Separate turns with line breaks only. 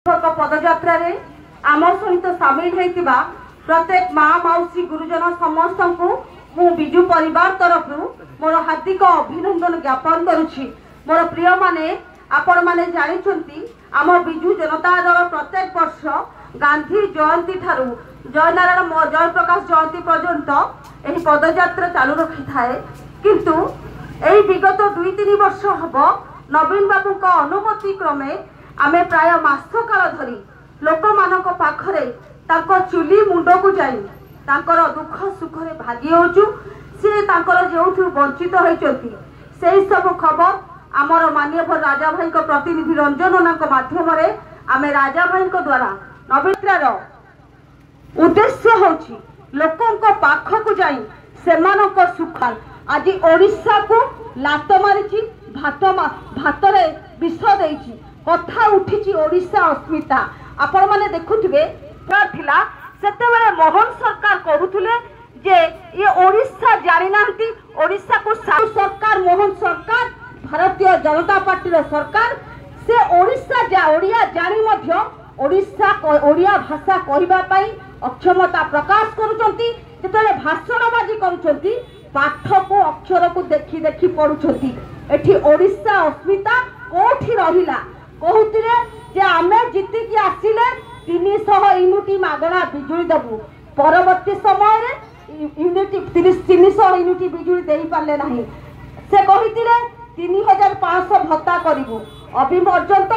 पदयात्रा आम सहित सामिल होता प्रत्येक माँ मौसी गुरुजन समस्त को विजु परिवार तरफ मोर हार्दिक अभिनंदन ज्ञापन करुछि। मोर प्रिय माने आपण माने जानिछंती आम विजु जनता दल प्रत्येक वर्ष गांधी जयंती ठारू जयनारायण जयप्रकाश जयंती पर्यंत एही पदयात्रा चालू रखी थाए, किंतु एही विगत 2-3 वर्ष हब नवीन बाबू को अनुमति क्रमे आमे प्राय मास काल धरी लोक मानक पाखरे ताको चुली मुंड को जाई तांकर दुख सुख रे भागी होचु। से तांकर जेउठु वंचित होइचंती सेही सब खबर आमर माननीय राजा भाई को प्रतिनिधि रंजन नाना को माध्यम रे आमे राजा भाई को द्वारा नवीनत्रार उद्देश्य होची लोकों को पाख को जाई सेमानक सुख आज ओडिशा को लात मारिची भात रे विष देइची कथा उठी ओडिशा अस्मिता। आपण माने देखुथिबे थिला सेतेबेले मोहन सरकार कहूथुले जे ये ओडिशा जानि नांती ओडिशा को सरकार मोहन सरकार भारतीय जनता पार्टी रो सरकार से ओडिशा ओडिया जानि मध्य ओडिशा ओडिया भाषा कहबा पई अक्षमता प्रकाश करूचंती। जेतले भाषणबाजी करूचंती पाठ को अक्षर को देखी देखी पढुचंती। एठी ओडिशा अस्मिता कोठी रहिला कहूतिले जे आमे जिति की आसिले 300 यूनिट मागणा बिजुली दबु परवर्ती समय रे यूनिट 300 यूनिट बिजुली देई पाले नाही। से कहितिले 3500 भत्ता करिवु अभी पर्यंत